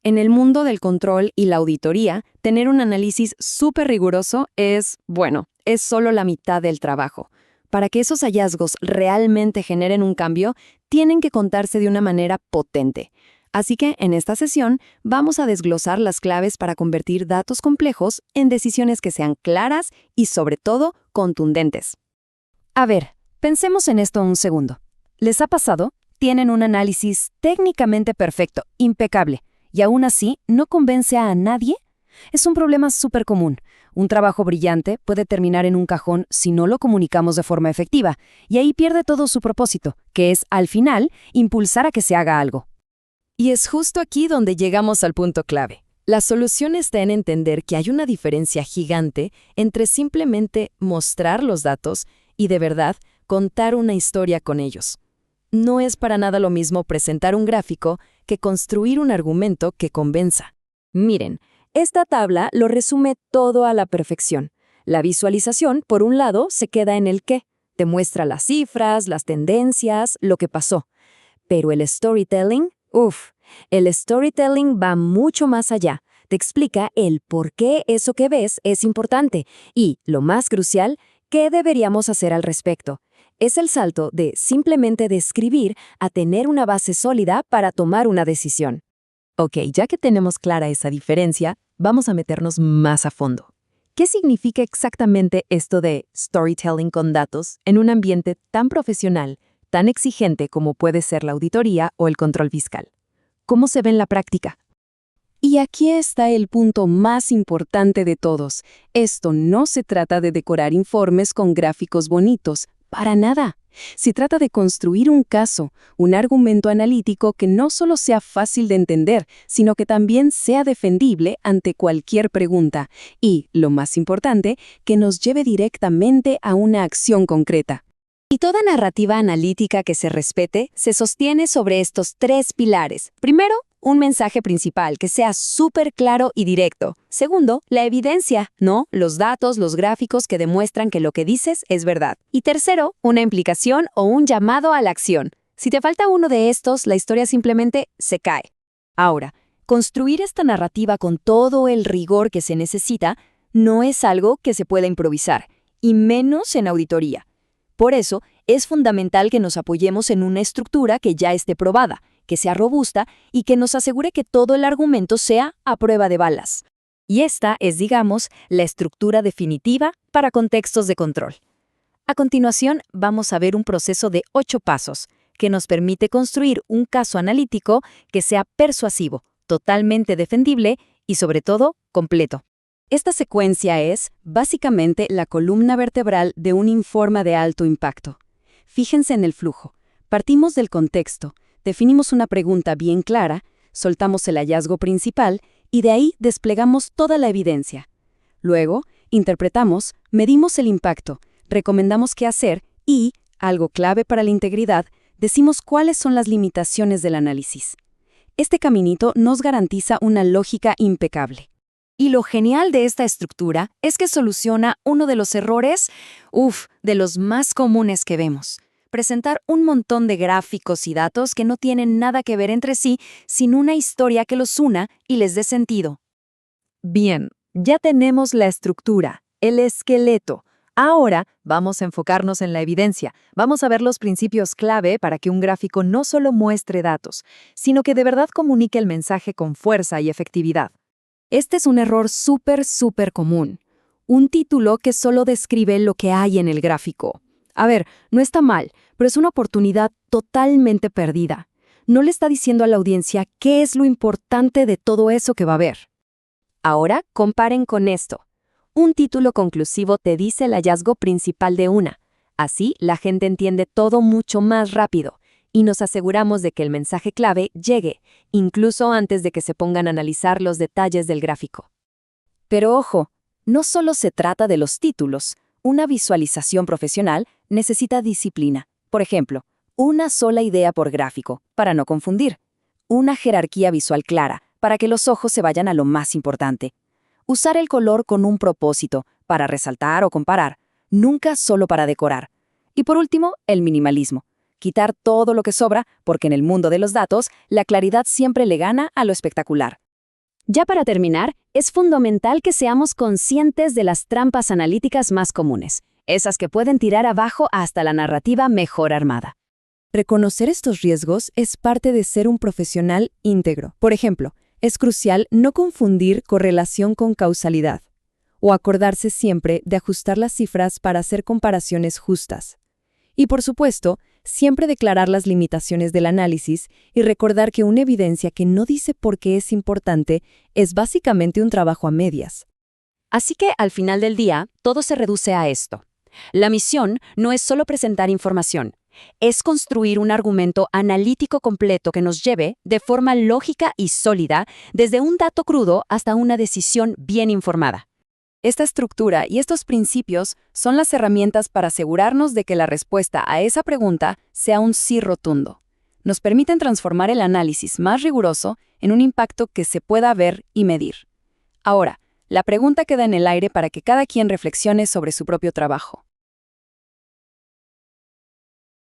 En el mundo del control y la auditoría, tener un análisis súper riguroso es solo la mitad del trabajo. Para que esos hallazgos realmente generen un cambio, tienen que contarse de una manera potente. Así que en esta sesión vamos a desglosar las claves para convertir datos complejos en decisiones que sean claras y, sobre todo, contundentes. A ver, pensemos en esto un segundo. ¿Les ha pasado? Tienen un análisis técnicamente perfecto, impecable, y aún así no convence a nadie. Es un problema súper común. Un trabajo brillante puede terminar en un cajón si no lo comunicamos de forma efectiva, y ahí pierde todo su propósito, que es, al final, impulsar a que se haga algo. Y es justo aquí donde llegamos al punto clave. La solución está en entender que hay una diferencia gigante entre simplemente mostrar los datos y, de verdad, contar una historia con ellos. No es para nada lo mismo presentar un gráfico que construir un argumento que convenza. Miren, esta tabla lo resume todo a la perfección. La visualización, por un lado, se queda en el qué. Te muestra las cifras, las tendencias, lo que pasó. Pero el storytelling, el storytelling va mucho más allá. Te explica el por qué eso que ves es importante y, lo más crucial, qué deberíamos hacer al respecto. Es el salto de simplemente describir a tener una base sólida para tomar una decisión. Ok, ya que tenemos clara esa diferencia, vamos a meternos más a fondo. ¿Qué significa exactamente esto de storytelling con datos en un ambiente tan profesional, tan exigente como puede ser la auditoría o el control fiscal? ¿Cómo se ve en la práctica? Y aquí está el punto más importante de todos. Esto no se trata de decorar informes con gráficos bonitos, para nada. Se trata de construir un caso, un argumento analítico que no solo sea fácil de entender, sino que también sea defendible ante cualquier pregunta y, lo más importante, que nos lleve directamente a una acción concreta. Y toda narrativa analítica que se respete se sostiene sobre estos 3 pilares. Primero, un mensaje principal que sea súper claro y directo. Segundo, la evidencia, ¿no? Los datos, los gráficos que demuestran que lo que dices es verdad. Y tercero, una implicación o un llamado a la acción. Si te falta uno de estos, la historia simplemente se cae. Ahora, construir esta narrativa con todo el rigor que se necesita no es algo que se pueda improvisar, y menos en auditoría. Por eso, es fundamental que nos apoyemos en una estructura que ya esté probada, que sea robusta y que nos asegure que todo el argumento sea a prueba de balas. Y esta es, digamos, la estructura definitiva para contextos de control. A continuación, vamos a ver un proceso de 8 pasos que nos permite construir un caso analítico que sea persuasivo, totalmente defendible y, sobre todo, completo. Esta secuencia es, básicamente, la columna vertebral de un informe de alto impacto. Fíjense en el flujo. Partimos del contexto, definimos una pregunta bien clara, soltamos el hallazgo principal y de ahí desplegamos toda la evidencia. Luego, interpretamos, medimos el impacto, recomendamos qué hacer y, algo clave para la integridad, decimos cuáles son las limitaciones del análisis. Este caminito nos garantiza una lógica impecable. Y lo genial de esta estructura es que soluciona uno de los errores, de los más comunes que vemos. Presentar un montón de gráficos y datos que no tienen nada que ver entre sí, sin una historia que los una y les dé sentido. Bien, ya tenemos la estructura, el esqueleto. Ahora vamos a enfocarnos en la evidencia. Vamos a ver los principios clave para que un gráfico no solo muestre datos, sino que de verdad comunique el mensaje con fuerza y efectividad. Este es un error súper común. Un título que solo describe lo que hay en el gráfico. A ver, no está mal, pero es una oportunidad totalmente perdida. No le está diciendo a la audiencia qué es lo importante de todo eso que va a ver. Ahora, comparen con esto. Un título conclusivo te dice el hallazgo principal de una. Así, la gente entiende todo mucho más rápido y nos aseguramos de que el mensaje clave llegue, incluso antes de que se pongan a analizar los detalles del gráfico. Pero ojo, no solo se trata de los títulos. Una visualización profesional necesita disciplina. Por ejemplo, una sola idea por gráfico, para no confundir. Una jerarquía visual clara, para que los ojos se vayan a lo más importante. Usar el color con un propósito, para resaltar o comparar, nunca solo para decorar. Y por último, el minimalismo. Quitar todo lo que sobra, porque en el mundo de los datos, la claridad siempre le gana a lo espectacular. Ya para terminar, es fundamental que seamos conscientes de las trampas analíticas más comunes, esas que pueden tirar abajo hasta la narrativa mejor armada. Reconocer estos riesgos es parte de ser un profesional íntegro. Por ejemplo, es crucial no confundir correlación con causalidad, o acordarse siempre de ajustar las cifras para hacer comparaciones justas. Y por supuesto, siempre declarar las limitaciones del análisis y recordar que una evidencia que no dice por qué es importante es básicamente un trabajo a medias. Así que, al final del día, todo se reduce a esto. La misión no es solo presentar información, es construir un argumento analítico completo que nos lleve, de forma lógica y sólida, desde un dato crudo hasta una decisión bien informada. Esta estructura y estos principios son las herramientas para asegurarnos de que la respuesta a esa pregunta sea un sí rotundo. Nos permiten transformar el análisis más riguroso en un impacto que se pueda ver y medir. Ahora, la pregunta queda en el aire para que cada quien reflexione sobre su propio trabajo.